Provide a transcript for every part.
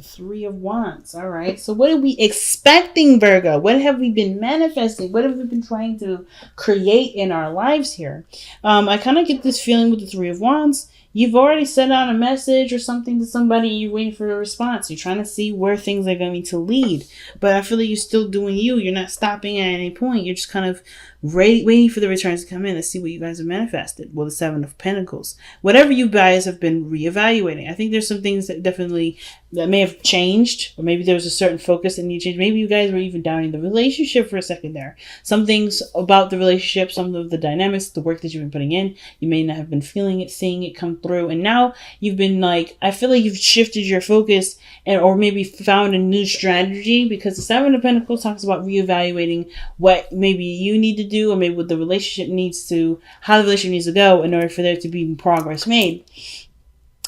The Three of Wands. All right. So what are we expecting, Virgo? What have we been manifesting? What have we been trying to create in our lives here? I kind of get this feeling with the Three of Wands. You've already sent out a message or something to somebody. You're waiting for a response. You're trying to see where things are going to lead. But I feel like you're still doing you. You're not stopping at any point. You're just kind of waiting for the returns to come in. Let's see what you guys have manifested. Well, the Seven of Pentacles. Whatever you guys have been reevaluating. I think there's some things that may have changed. Or maybe there was a certain focus that you changed. Maybe you guys were even down in the relationship for a second there. Some things about the relationship, some of the dynamics, the work that you've been putting in, you may not have been feeling it, seeing it come through. And now you've been like, I feel like you've shifted your focus or maybe found a new strategy, because the Seven of Pentacles talks about reevaluating what maybe you need to do, or maybe what the relationship needs to, how the relationship needs to go in order for there to be progress made.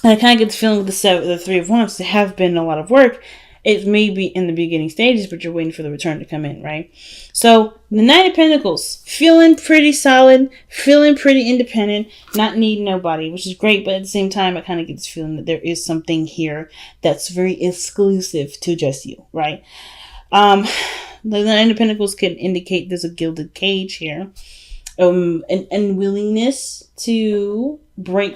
And I kind of get the feeling with the Three of Wands, there have been a lot of work. It may be in the beginning stages, but you're waiting for the return to come in, right? So the Nine of Pentacles, feeling pretty solid, feeling pretty independent, not needing nobody, which is great. But at the same time, I kind of get this feeling that there is something here that's very exclusive to just you, right? The Nine of Pentacles can indicate there's a gilded cage here, an unwillingness to break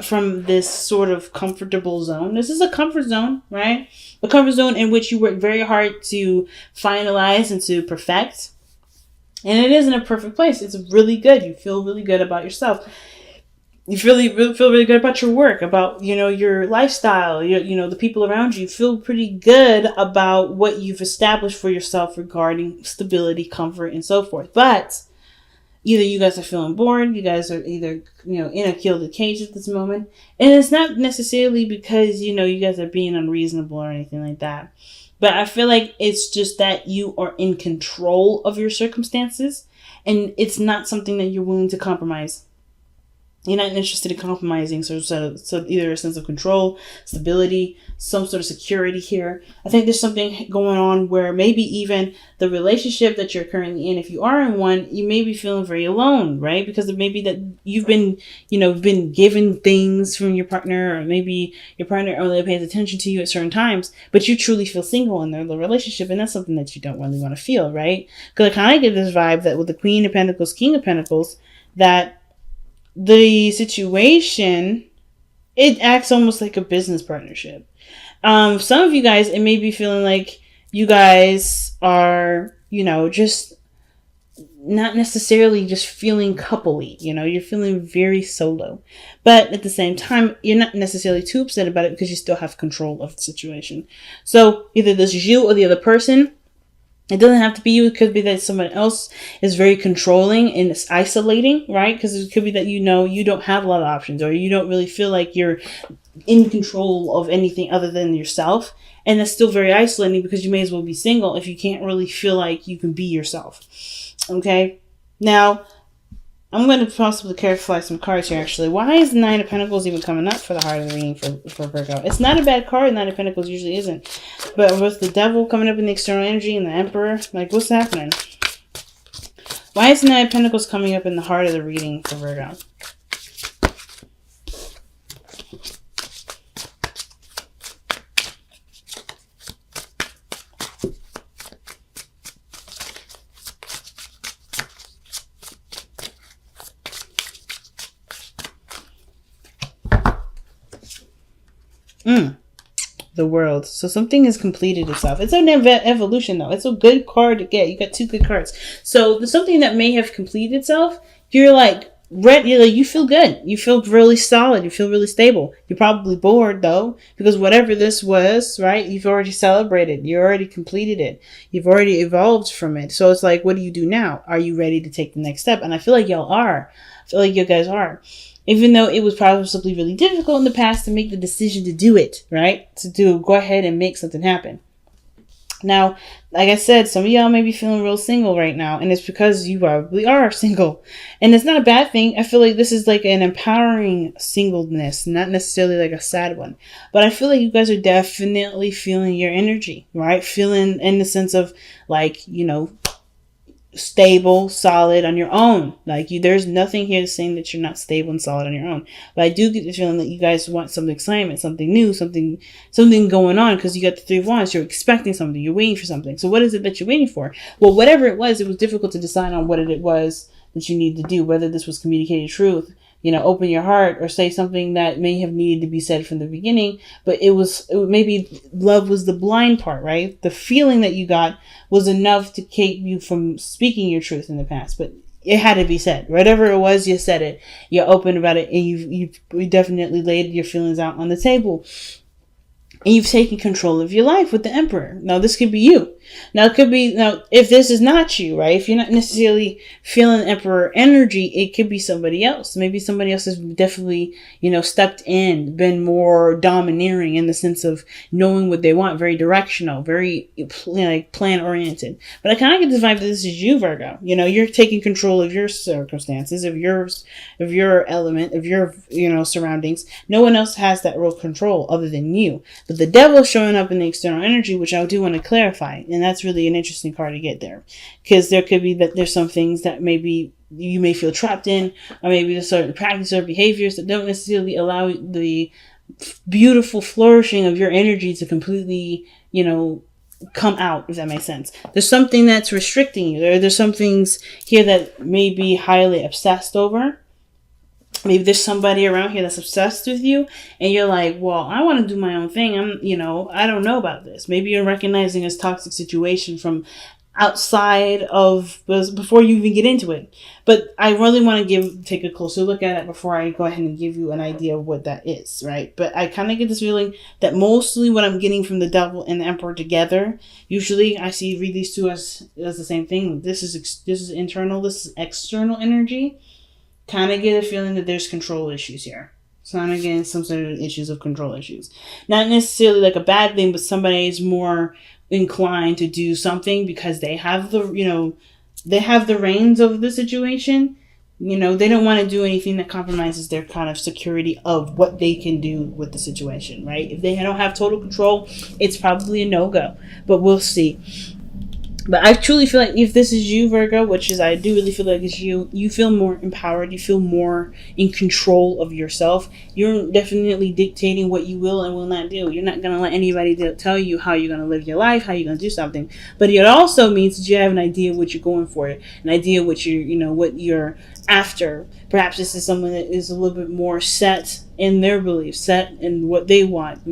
from this sort of comfortable zone. This is a comfort zone, right? A comfort zone in which you work very hard to finalize and to perfect. And it isn't a perfect place. It's really good. You feel really good about yourself. You feel really good about your work, about, your lifestyle, the people around you. You feel pretty good about what you've established for yourself regarding stability, comfort, and so forth. But either you guys are feeling bored, you guys are either, in a gilded cage at this moment. And it's not necessarily because, you guys are being unreasonable or anything like that. But I feel like it's just that you are in control of your circumstances. And it's not something that you're willing to compromise. You're not interested in compromising, so either a sense of control, stability, some sort of security here. I think there's something going on where maybe even the relationship that you're currently in, if you are in one, you may be feeling very alone, right? Because it may be that you've been, been given things from your partner, or maybe your partner only pays attention to you at certain times, but you truly feel single in the relationship, and that's something that you don't really want to feel, right? Because I kind of get this vibe that with the Queen of Pentacles, King of Pentacles, that the situation, it acts almost like a business partnership. Some of you guys, it may be feeling like you guys are, just not necessarily just feeling coupley. You're feeling very solo. But at the same time, you're not necessarily too upset about it because you still have control of the situation. So either this is you or the other person. It doesn't have to be you. It could be that someone else is very controlling and it's isolating, right? Because it could be that you don't have a lot of options, or you don't really feel like you're in control of anything other than yourself. And that's still very isolating, because you may as well be single if you can't really feel like you can be yourself. Okay? Now, I'm going to possibly clarify some cards here, actually. Why is the Nine of Pentacles even coming up for the heart of the reading for Virgo? It's not a bad card. Nine of Pentacles usually isn't. But with the Devil coming up in the external energy and the Emperor, what's happening? Why is the Nine of Pentacles coming up in the heart of the reading for Virgo? The World. So something has completed itself. It's an evolution, though. It's a good card to get. You got two good cards. So there's something that may have completed itself. You're ready. You feel good. You feel really solid. You feel really stable. You're probably bored, though, because whatever this was, right, you've already celebrated. You already completed it. You've already evolved from it. So it's like, what do you do now? Are you ready to take the next step? And I feel like y'all are. I feel like you guys are. Even though it was possibly really difficult in the past to make the decision to do it, right? To go ahead and make something happen. Now, like I said, some of y'all may be feeling real single right now, and it's because you probably are single. And it's not a bad thing. I feel like this is like an empowering singleness, not necessarily like a sad one. But I feel like you guys are definitely feeling your energy, right? Feeling in the sense of stable, solid on your own. Like there's nothing here saying that you're not stable and solid on your own. But I do get the feeling that you guys want some excitement, something new, something going on, because you got the Three of Wands. You're expecting something. You're waiting for something. So what is it that you're waiting for? Well, whatever it was difficult to decide on what it was that you need to do. Whether this was communicated truth, open your heart, or say something that may have needed to be said from the beginning, but maybe love was the blind part, right? The feeling that you got was enough to keep you from speaking your truth in the past, but it had to be said. Whatever it was, you said it. You're open about it, and you definitely laid your feelings out on the table. And you've taken control of your life with the Emperor. Now, this could be you. Now, if this is not you, right? If you're not necessarily feeling Emperor energy, it could be somebody else. Maybe somebody else has definitely, stepped in, been more domineering in the sense of knowing what they want, very directional, very plan oriented. But I kind of get the vibe that this is you, Virgo. You're taking control of your circumstances, of your element, of your, surroundings. No one else has that real control other than you. But the devil showing up in the external energy, which I do want to clarify. And that's really an interesting card to get there. Because there could be that there's some things that maybe you may feel trapped in, or maybe there's certain practices or behaviors that don't necessarily allow the beautiful flourishing of your energy to completely, come out, if that makes sense. There's something that's restricting you. There's some things here that may be highly obsessed over. Maybe there's somebody around here that's obsessed with you, and you're like, well, I want to do my own thing. I don't know about this. Maybe you're recognizing this toxic situation from outside of before you even get into it. But I really want to take a closer look at it before I go ahead and give you an idea of what that is, right? But I kind of get this feeling that mostly what I'm getting from the devil and the Emperor together, usually I read these two as the same thing. This is internal, this is external energy. Kind of get a feeling that there's control issues here. So I'm getting some sort of issues of control issues. Not necessarily like a bad thing, but somebody is more inclined to do something because they have the reins of the situation. They don't want to do anything that compromises their kind of security of what they can do with the situation, right? If they don't have total control, it's probably a no-go. But we'll see. But I truly feel like if this is you, Virgo, which is I do really feel like it's you feel more empowered. You feel more in control of yourself. You're definitely dictating what you will and will not do. You're not going to let anybody tell you how you're going to live your life, how you're going to do something. But it also means that you have an idea of what you're going for, an idea of what what you're after. Perhaps this is someone that is a little bit more set in their beliefs, set in what they want,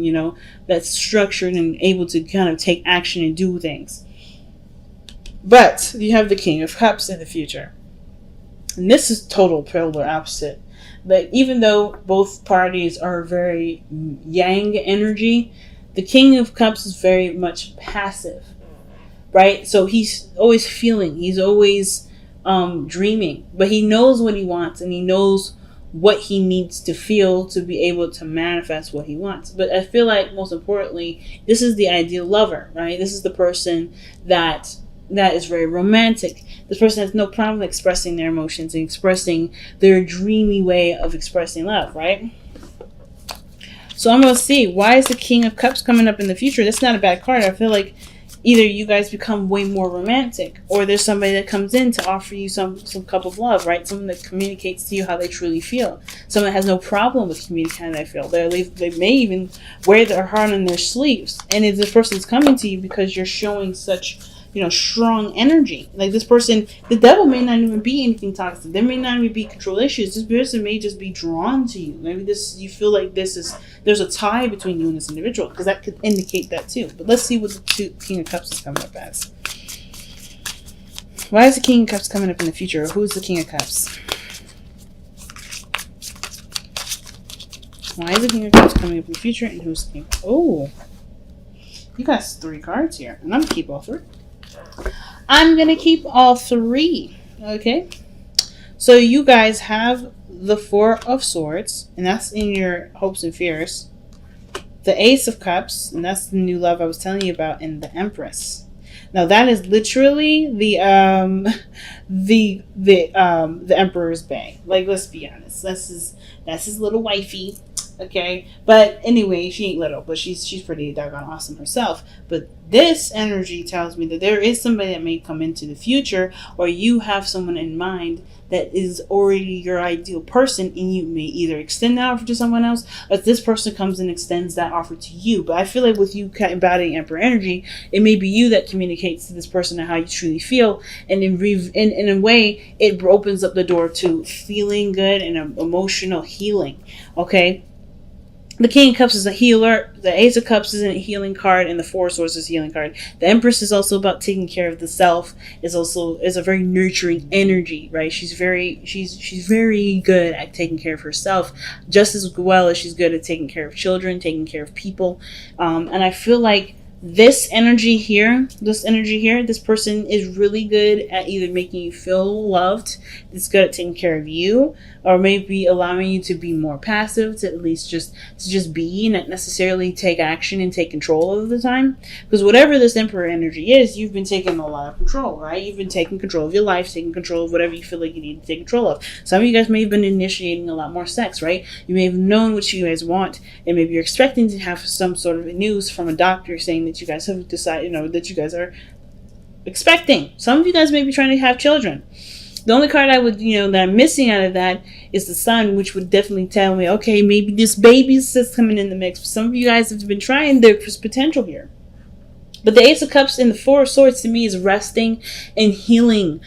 that's structured and able to kind of take action and do things. But you have the King of Cups in the future. And this is total polar opposite. But even though both parties are very yang energy, the King of Cups is very much passive. Right? So he's always feeling. He's always dreaming. But he knows what he wants, and he knows what he needs to feel to be able to manifest what he wants. But I feel like most importantly, this is the ideal lover, right? This is the person that is very romantic. This person has no problem expressing their emotions and expressing their dreamy way of expressing love, right? So I'm going to see, why is the King of Cups coming up in the future? That's not a bad card. I feel like either you guys become way more romantic, or there's somebody that comes in to offer you some cup of love, right? Someone that communicates to you how they truly feel. Someone that has no problem with communicating how they feel. They may even wear their heart on their sleeves. And if this person's coming to you because you're showing such strong energy. Like this person, the devil may not even be anything toxic. There may not even be control issues. This person may just be drawn to you. Maybe you feel like there's a tie between you and this individual, because that could indicate that too. But let's see what the King of Cups is coming up as. Why is the King of Cups coming up in the future? Who's the King of Cups? Why is the King of Cups coming up in the future, and who's the King? Oh, you got 3 cards here, and I'm gonna keep all 3. I'm going to keep all 3. Okay. So you guys have the 4 of Swords, and that's in your hopes and fears. The Ace of Cups, and that's the new love I was telling you about, and the Empress. Now that is literally the Emperor's Bay. Like, let's be honest. That's his little wifey. Okay, but anyway, she ain't little, but she's pretty doggone awesome herself. But this energy tells me that there is somebody that may come into the future, or you have someone in mind that is already your ideal person, and you may either extend that offer to someone else, or this person comes and extends that offer to you. But I feel like with you embodying Emperor energy, it may be you that communicates to this person how you truly feel, and in a way, it opens up the door to feeling good and emotional healing. Okay. The King of Cups is a healer. The Ace of Cups is a healing card, and the Four of Swords is a healing card. The Empress is also about taking care of the self. Is a very nurturing energy, right? She's very good at taking care of herself, just as well as she's good at taking care of children, taking care of people. And I feel like this energy here, this person is really good at either making you feel loved, it's good at taking care of you, or maybe allowing you to be more passive, to at least just be, not necessarily take action and take control of the time. Because whatever this Emperor energy is, you've been taking a lot of control, right? You've been taking control of your life, taking control of whatever you feel like you need to take control of. Some of you guys may have been initiating a lot more sex, right? You may have known what you guys want, and maybe you're expecting to have some sort of news from a doctor saying that you guys have decided, that you guys are expecting. Some of you guys may be trying to have children. The only card I would, that I'm missing out of that is the Sun, which would definitely tell me, okay, maybe this baby's just coming in the mix. Some of you guys have been trying, there's potential here. But the Ace of Cups and the Four of Swords to me is resting and healing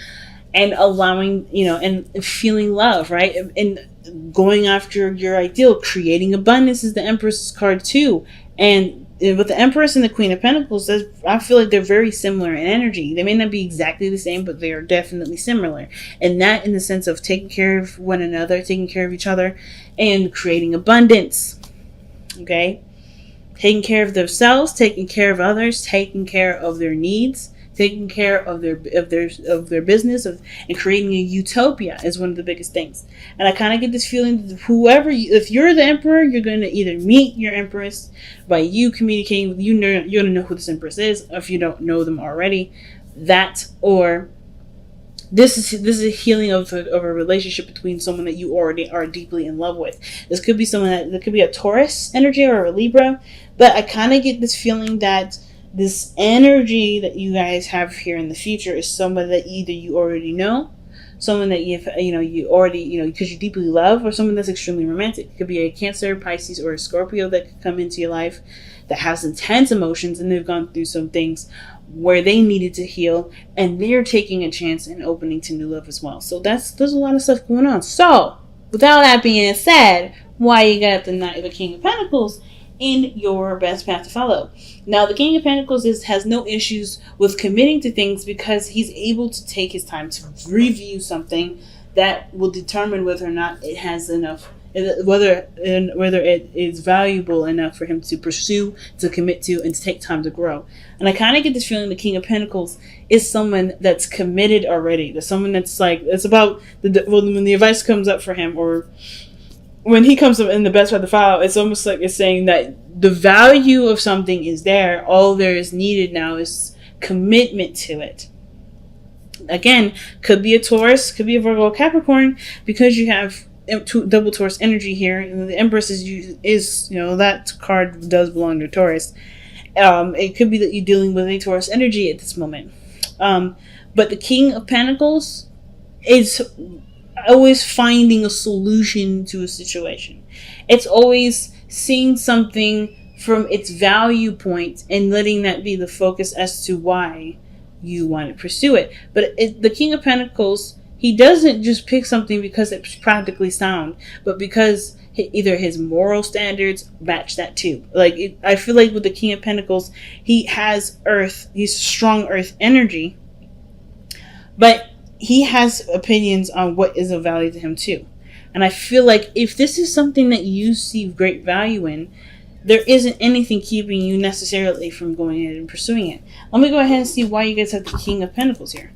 and allowing, and feeling love, right? And going after your ideal. Creating abundance is the Empress card too. And with the Empress and the Queen of Pentacles, I feel like they're very similar in energy. They may not be exactly the same, but they are definitely similar. And that in the sense of taking care of one another, taking care of each other, and creating abundance. Okay? Taking care of themselves, taking care of others, taking care of their needs, taking care of their business, and creating a utopia is one of the biggest things. And I kind of get this feeling that if you're the Emperor, you're going to either meet your Empress by you communicating with you're going to know who this Empress is, if you don't know them already. That, or this is a healing of a relationship between someone that you already are deeply in love with. This could be someone that could be a Taurus energy or a Libra, but I kind of get this feeling that this energy that you guys have here in the future is someone that either you already know, someone that you already, because you deeply love, or someone that's extremely romantic. It could be a Cancer, Pisces, or a Scorpio that could come into your life that has intense emotions, and they've gone through some things where they needed to heal, and they're taking a chance and opening to new love as well. So there's a lot of stuff going on. So without that being said, why you got the King of Pentacles in your best path to follow? Now, the King of Pentacles has no issues with committing to things because he's able to take his time to review something that will determine whether or not it has enough, whether it is valuable enough for him to pursue, to commit to, and to take time to grow. And I kind of get this feeling the King of Pentacles is someone that's committed already. There's someone that's like, it's about when the advice comes up for him, or when he comes up in the best path to follow, it's almost like it's saying that the value of something is there. All there is needed now is commitment to it. Again, could be a Taurus, could be a Virgo, Capricorn, because you have double Taurus energy here. And the Empress is that card does belong to Taurus. It could be that you're dealing with a Taurus energy at this moment. But the King of Pentacles is always finding a solution to a situation. It's always seeing something from its value point and letting that be the focus as to why you want to pursue it. But the King of Pentacles, he doesn't just pick something because it's practically sound, but because either his moral standards match that too. I feel like with the King of Pentacles, he has he's strong earth energy, but he has opinions on what is of value to him too. And I feel like if this is something that you see great value in, there isn't anything keeping you necessarily from going ahead and pursuing it. Let me go ahead and see why you guys have the King of Pentacles here.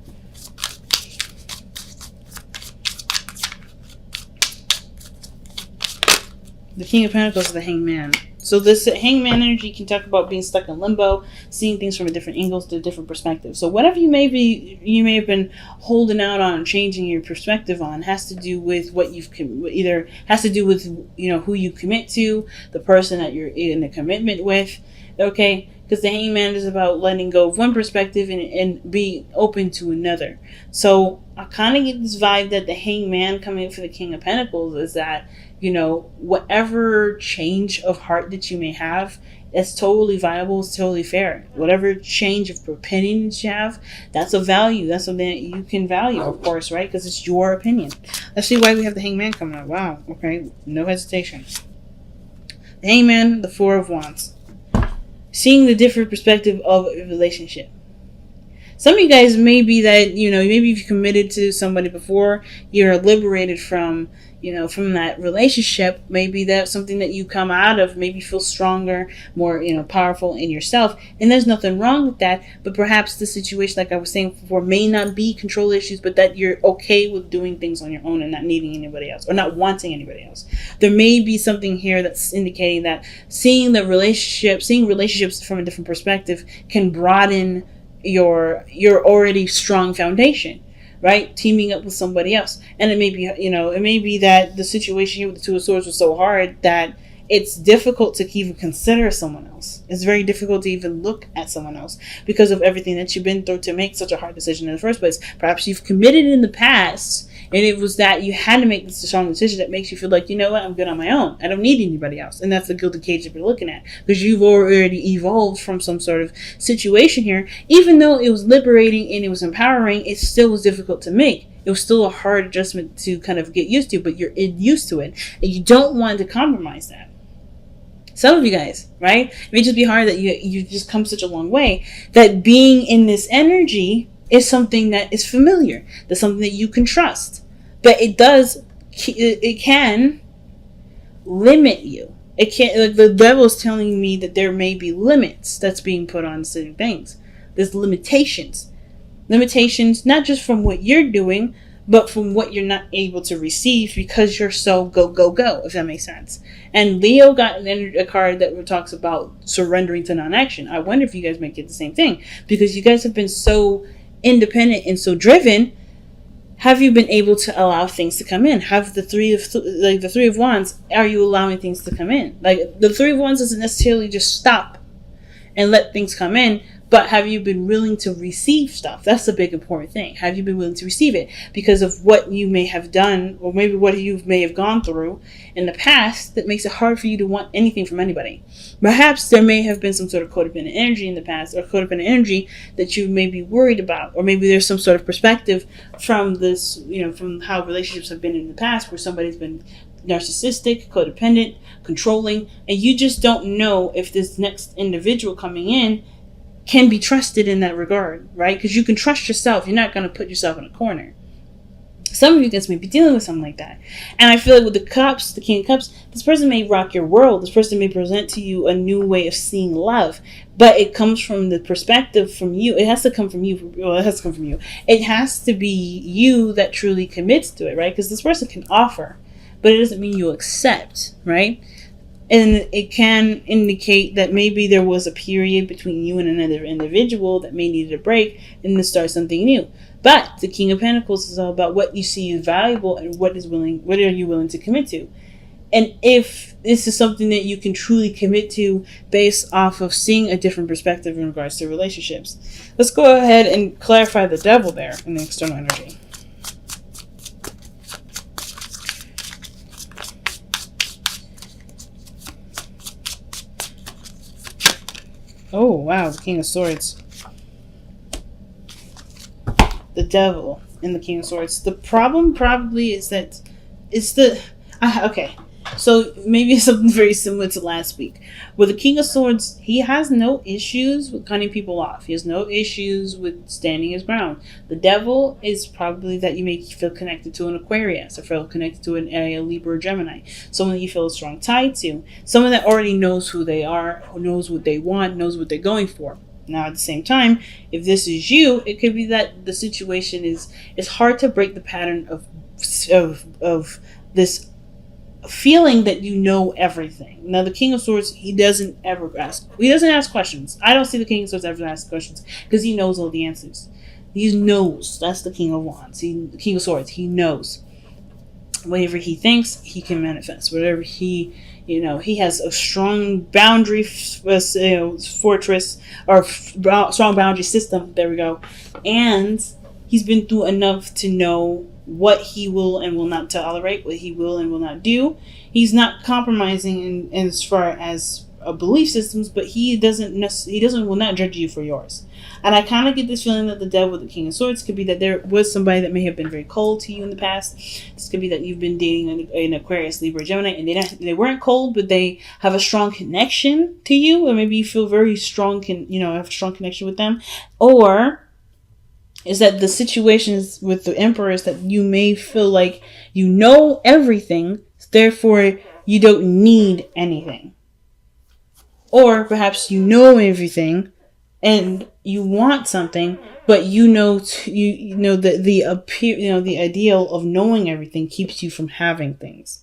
The King of Pentacles is the Hanged Man. So this hangman energy can talk about being stuck in limbo, seeing things from a different angles to a different perspective. So whatever you may have been holding out on, changing your perspective on, has to do with what you've either has to do with who you commit to, the person that you're in a commitment with. Okay, because the hangman is about letting go of one perspective and being open to another. So I kind of get this vibe that the hangman coming for the King of Pentacles is that, whatever change of heart that you may have, it's totally viable, it's totally fair. Whatever change of opinion that you have, that's a value. That's something that you can value, of course, right? Because it's your opinion. Let's see why we have the hangman coming up. Wow, okay, no hesitation. The hangman, the Four of Wands. Seeing the different perspective of a relationship. Some of you guys may be that, maybe if you committed to somebody before, you're liberated from that relationship. Maybe that's something that you come out of, maybe feel stronger, more, powerful in yourself. And there's nothing wrong with that. But perhaps the situation, like I was saying before, may not be control issues, but that you're okay with doing things on your own and not needing anybody else or not wanting anybody else. There may be something here that's indicating that seeing relationships from a different perspective can broaden your already strong foundation, right? Teaming up with somebody else. And it may be that the situation here with the Two of Swords was so hard that it's difficult to even consider someone else. It's very difficult to even look at someone else because of everything that you've been through to make such a hard decision in the first place. Perhaps you've committed in the past and it was that you had to make this strong decision that makes you feel like, I'm good on my own. I don't need anybody else. And that's the gilded cage that you're looking at, because you've already evolved from some sort of situation here. Even though it was liberating and it was empowering, it still was difficult to make. It was still a hard adjustment to kind of get used to, but you're used to it. And you don't want to compromise that. Some of you guys, right? It may just be hard that you just come such a long way that being in this energy is something that is familiar. That's something that you can trust. But it can limit you. It can't, like the devil is telling me that there may be limits that's being put on certain things. There's limitations. Limitations, not just from what you're doing, but from what you're not able to receive because you're so go, go, go, if that makes sense. And Leo got a card that talks about surrendering to non-action. I wonder if you guys might get the same thing, because you guys have been so independent and so driven. Have you been able to allow things to come in? Have the Three of Wands, are you allowing things to come in? Like the Three of Wands doesn't necessarily just stop and let things come in, but have you been willing to receive stuff? That's the big important thing. Have you been willing to receive it because of what you may have done, or maybe what you may have gone through in the past that makes it hard for you to want anything from anybody? Perhaps there may have been some sort of codependent energy in the past, or codependent energy that you may be worried about, or maybe there's some sort of perspective from this, from how relationships have been in the past where somebody's been narcissistic, codependent, controlling, and you just don't know if this next individual coming in can be trusted in that regard, right? Because you can trust yourself. You're not going to put yourself in a corner. Some of you guys may be dealing with something like that. And I feel like with the Cups, the King of Cups, this person may rock your world. This person may present to you a new way of seeing love. But it comes from the perspective from you. It has to come from you. Well, it has to come from you. It has to be you that truly commits to it, right? Because this person can offer, but it doesn't mean you'll accept, right? And it can indicate that maybe there was a period between you and another individual that may need a break and to start something new. But the King of Pentacles is all about what you see is valuable and what are you willing to commit to. And if this is something that you can truly commit to based off of seeing a different perspective in regards to relationships. Let's go ahead and clarify the devil there in the external energy. Oh, wow, the King of Swords. The devil and the King of Swords. The problem probably is that it's the... okay, so maybe it's something very similar to last week. With the King of Swords, he has no issues with cutting people off. He has no issues with standing his ground. The devil is probably that you may feel connected to an Aquarius, or feel connected to a Libra or Gemini. Someone that you feel a strong tie to. Someone that already knows who they are, who knows what they want, knows what they're going for. Now, at the same time, if this is you, it could be that the situation is, it's hard to break the pattern of this feeling that you know everything. Now, the King of Swords, he doesn't ask questions. I don't see the King of Swords ever ask questions because he knows all the answers. He knows. That's the King of Wands. The King of Swords. He knows. Whatever he thinks, he can manifest. Whatever he has a strong boundary fortress or strong boundary system. There we go. And he's been through enough to know what he will and will not tolerate, what he will and will not do. He's not compromising in as far as belief systems, but he will not judge you for yours. And I kind of get this feeling that the Devil, the King of Swords, could be that there was somebody that may have been very cold to you in the past. This could be that you've been dating an Aquarius, Libra, Gemini, and they weren't cold, but they have a strong connection to you, or maybe you feel very strong, have a strong connection with them. Or is that the situations with the Emperor is that you may feel like you know everything, therefore you don't need anything. Or perhaps you know everything and you want something, but the ideal of knowing everything keeps you from having things.